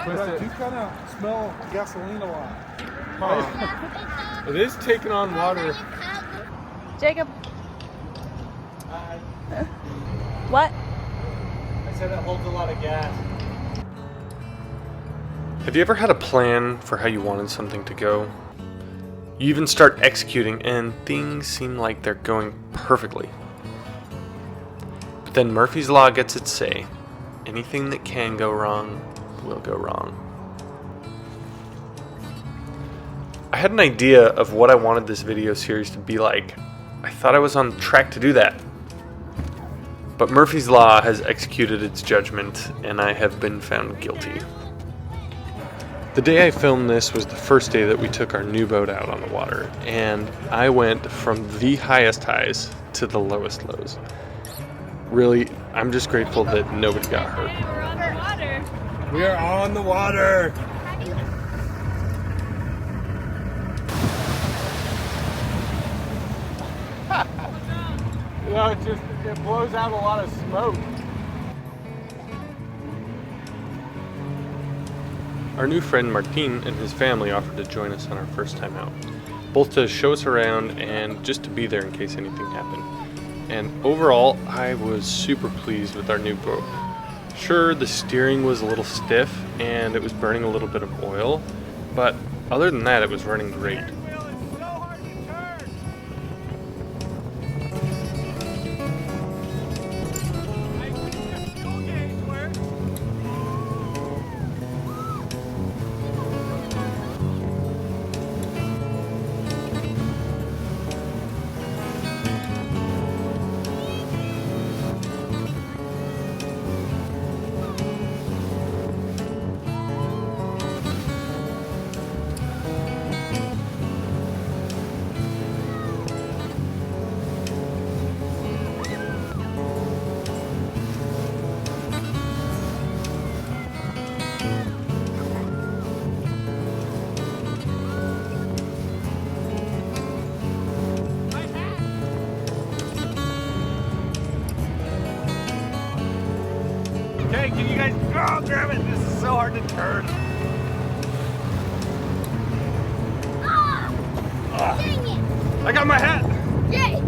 But I do kind of smell gasoline a lot. Huh. It is taking on water. Jacob. Hi. What? I said it holds a lot of gas. Have you ever had a plan for how you wanted something to go? You even start executing and things seem like they're going perfectly. But then Murphy's Law gets its say. Anything that can go wrong will go wrong. I had an idea of what I wanted this video series to be like. I thought I was on track to do that. But Murphy's Law has executed its judgment, and I have been found guilty. The day I filmed this was the first day that we took our new boat out on the water, and I went from the highest highs to the lowest lows. Really, I'm just grateful that nobody got hurt. We are on the water. You know, it blows out a lot of smoke. Our new friend Martin and his family offered to join us on our first time out, both to show us around and just to be there in case anything happened. And overall, I was super pleased with our new boat. Sure, the steering was a little stiff and it was burning a little bit of oil, but other than that, it was running great. Okay, can you guys, oh, grab it, this is so hard to turn. Dang it! I got my hat. Yay!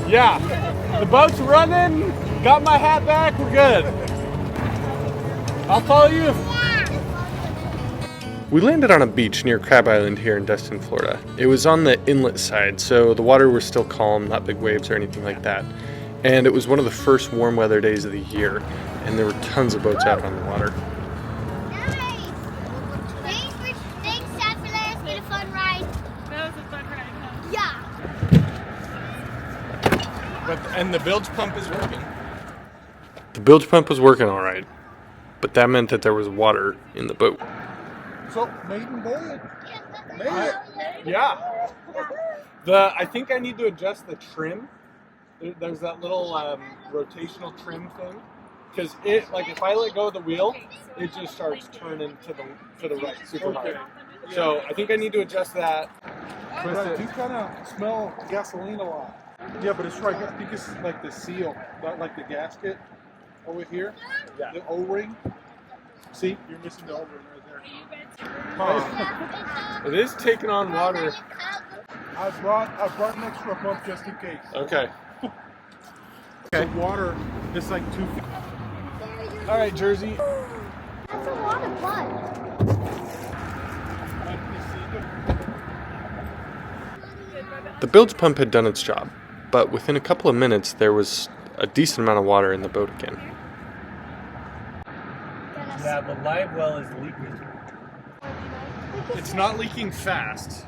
Yeah, the boat's running, got my hat back, we're good. I'll follow you. We landed on a beach near Crab Island here in Destin, Florida. It was on the inlet side, so the water was still calm, not big waves or anything like that. And it was one of the first warm weather days of the year, and there were tons of boats out on the water. Nice! Thanks, Dad, for letting us get a fun ride. That was a fun ride, huh? Yeah. And the bilge pump is working. The bilge pump was working all right, but that meant that there was water in the boat. So, maiden voyage. Yeah. I think I need to adjust the trim. There's that little rotational trim thing, because if I let go of the wheel, it just starts turning to the right super hard. So I think I need to adjust that. But I do kind of smell gasoline a lot. Yeah, but it's right. I think it's like the seal, like the gasket over here. Yeah. The O-ring. See, you're missing the O-ring right there. Huh. It is taking on water. I brought an extra pump just in case. Okay. The water is like 2 feet. All right, Jersey. That's a lot of blood. The bilge pump had done its job, but within a couple of minutes there was a decent amount of water in the boat again. Yeah, the live well is leaking. It's not leaking fast,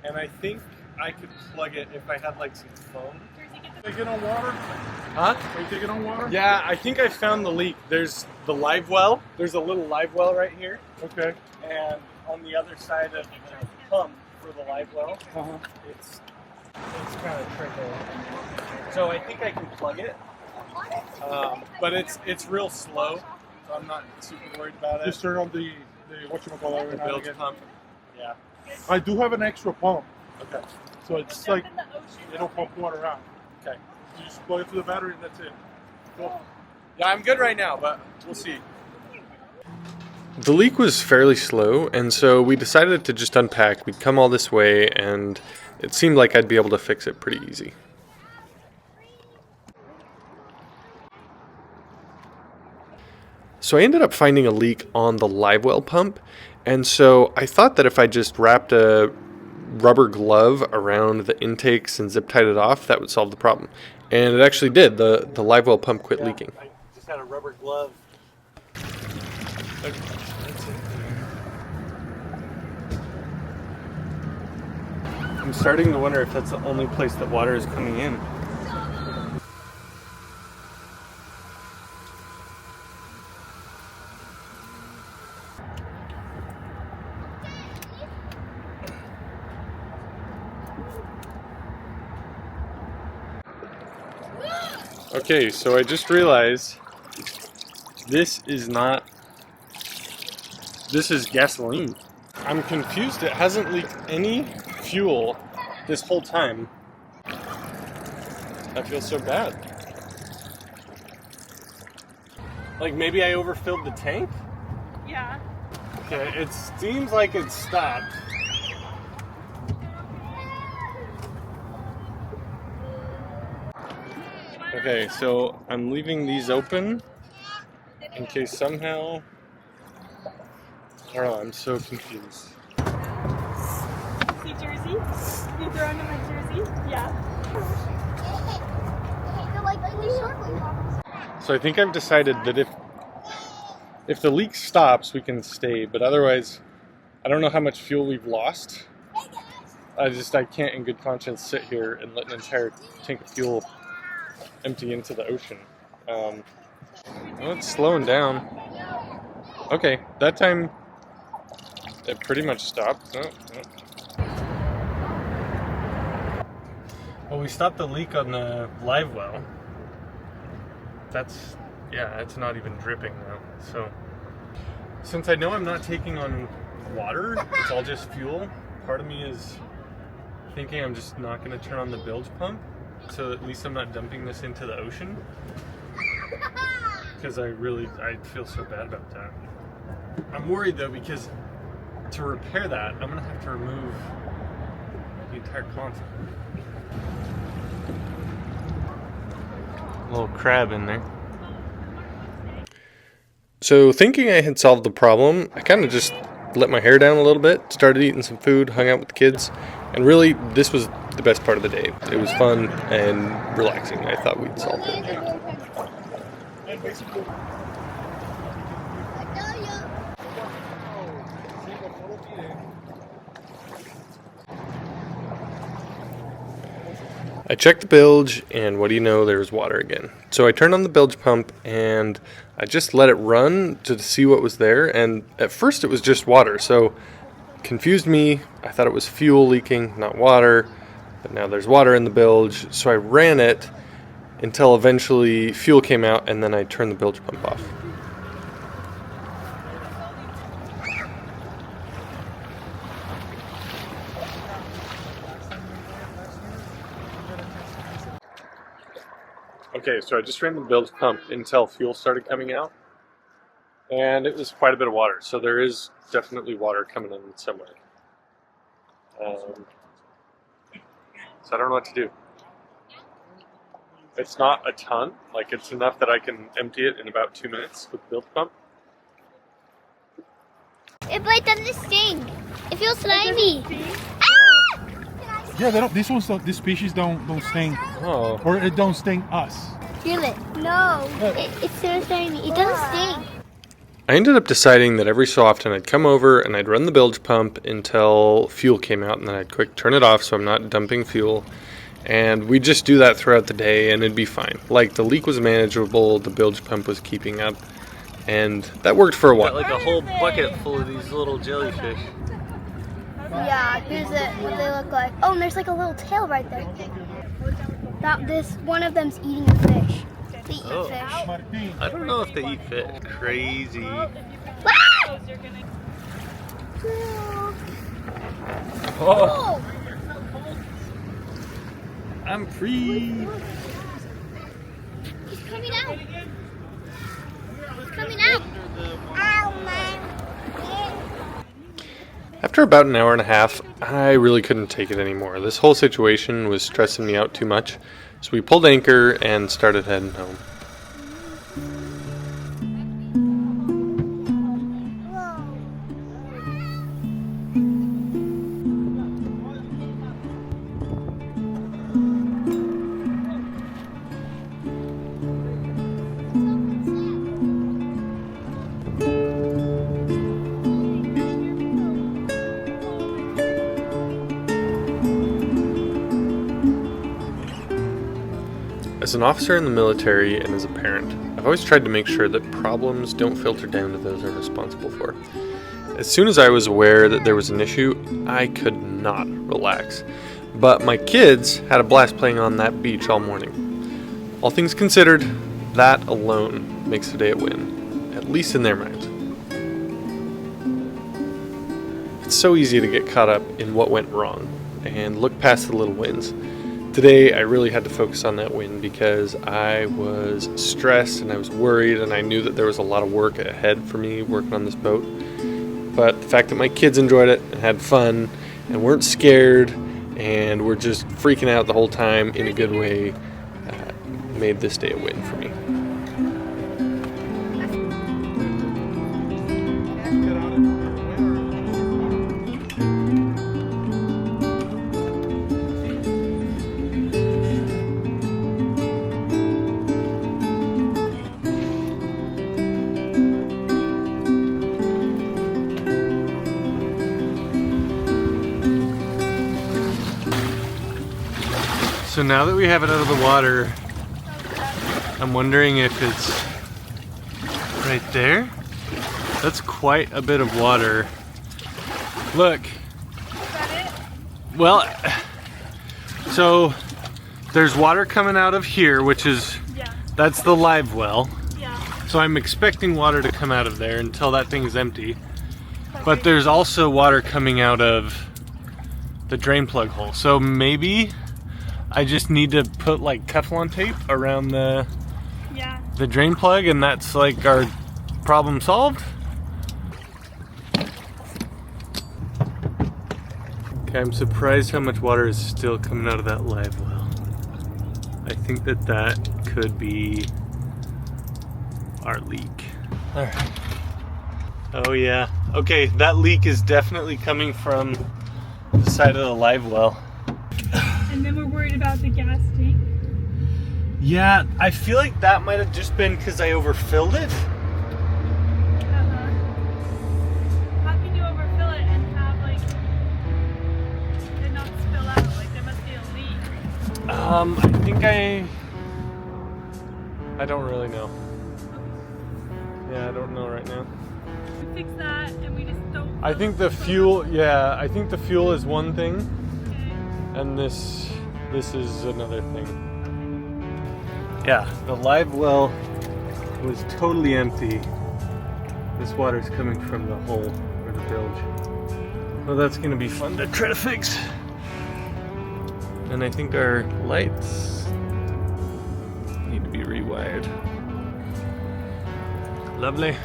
and I think I could plug it if I had like some foam. Taking on water? Huh? Are you taking on water? Yeah, I think I found the leak. There's the live well. There's a little live well right here. Okay. And on the other side of the pump for the live well, it's kind of trickle. So I think I can plug it But it's real slow, so I'm not super worried about it. Just turn on the whatchamacallit every now and Bilge again. pump. Yeah. I do have an extra pump, Okay. so it's Jump like in the ocean. it'll pump water out. Okay. You just plug it to the battery and that's it. Cool. Yeah, I'm good right now, but we'll see. The leak was fairly slow, and so we decided to just unpack. We'd come all this way, and it seemed like I'd be able to fix it pretty easy. So I ended up finding a leak on the live well pump, and so I thought that if I just wrapped a rubber glove around the intakes and zip tied it off, that would solve the problem. And it actually did. The live well pump quit leaking. I just had a rubber glove. I'm starting to wonder if that's the only place that water is coming in. Okay, so I just realized this is gasoline. I'm confused. It hasn't leaked any fuel this whole time. I feel so bad. Like maybe I overfilled the tank? Yeah. Okay, it seems like it stopped. Okay, so I'm leaving these open in case somehow... I don't know, I'm so confused. See Jersey? You throw into my Jersey? Yeah. They're like really circling. So I think I've decided that if the leak stops, we can stay, but otherwise, I don't know how much fuel we've lost. I can't in good conscience sit here and let an entire tank of fuel empty into the ocean. Well, it's slowing down. Okay, that time it pretty much stopped. Well, we stopped the leak on the live well. It's not even dripping now. So, since I know I'm not taking on water, it's all just fuel, part of me is thinking I'm just not going to turn on the bilge pump, so at least I'm not dumping this into the ocean. Because I feel so bad about that. I'm worried though, because to repair that, I'm going to have to remove the entire console. A little crab in there. So thinking I had solved the problem, I kind of just let my hair down a little bit, started eating some food, hung out with the kids, and really this was the best part of the day. It was fun and relaxing. I thought we'd solved it. I checked the bilge, and what do you know, there was water again. So I turned on the bilge pump, and I just let it run to see what was there, and at first it was just water, so confused me. I thought it was fuel leaking, not water, but now there's water in the bilge, so I ran it until eventually fuel came out, and then I turned the bilge pump off. Okay, so I just ran the bilge pump until fuel started coming out, and it was quite a bit of water, so there is definitely water coming in somewhere. So I don't know what to do. It's not a ton, like it's enough that I can empty it in about 2 minutes with the bilge pump. It doesn't sting. It feels slimy. Yeah, they don't. This species don't sting, Oh. or it don't sting us. Feel it. No. It's so slimy. It doesn't sting. I ended up deciding that every so often I'd come over and I'd run the bilge pump until fuel came out, and then I'd quick turn it off so I'm not dumping fuel. And we'd just do that throughout the day and it'd be fine. Like the leak was manageable, the bilge pump was keeping up, and that worked for a while. Got like a whole bucket full of these little jellyfish. Yeah, here's what they look like. Oh, and there's like a little tail right there. One of them's eating a fish. They eat Oh. fish. Martin. I don't know if they eat fish. Crazy. Well, if you Ah! close, you're gonna. Oh, Oh! I'm free. He's coming out. He's coming out. Ow, man. After about an hour and a half, I really couldn't take it anymore. This whole situation was stressing me out too much, so we pulled anchor and started heading home. As an officer in the military and as a parent, I've always tried to make sure that problems don't filter down to those I'm responsible for. As soon as I was aware that there was an issue, I could not relax. But my kids had a blast playing on that beach all morning. All things considered, that alone makes the day a win, at least in their minds. It's so easy to get caught up in what went wrong and look past the little wins. Today, I really had to focus on that win because I was stressed and I was worried and I knew that there was a lot of work ahead for me working on this boat. But the fact that my kids enjoyed it and had fun and weren't scared and were just freaking out the whole time in a good way made this day a win for me. Get on it. So now that we have it out of the water, I'm wondering if it's right there. That's quite a bit of water. Look. Is that it? Well, so there's water coming out of here, which is, Yeah. that's the live well. Yeah. So I'm expecting water to come out of there until that thing's empty. But there's also water coming out of the drain plug hole. So maybe I just need to put like Teflon tape around the drain plug and that's like our problem solved. Okay, I'm surprised how much water is still coming out of that live well. I think that that could be our leak. All right. Oh yeah. Okay, that leak is definitely coming from the side of the live well. And then we're worried about the gas tank. Yeah, I feel like that might have just been because I overfilled it. How can you overfill it and have like it not spill out? Like there must be a leak. I think I don't really know. Yeah, I don't know right now. We fix that and we just don't. I think the fuel, yeah, I think the fuel is one thing Okay. and this is another thing. Yeah, the live well was totally empty. This water's coming from the hole or the bilge. Well, that's gonna be fun to try to fix. And I think our lights need to be rewired. Lovely.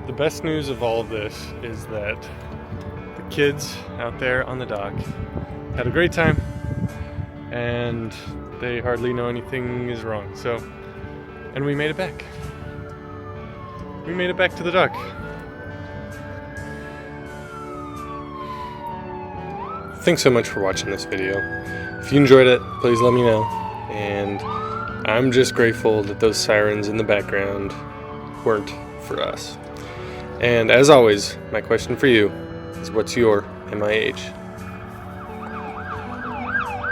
The best news of all of this is that the kids out there on the dock had a great time and they hardly know anything is wrong. So, and we made it back. We made it back to the dock. Thanks so much for watching this video. If you enjoyed it, please let me know. And I'm just grateful that those sirens in the background weren't for us. And as always, my question for you is, what's your MIH?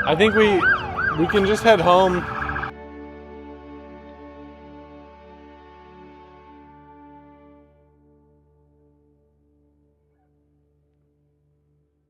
I think we can just head home.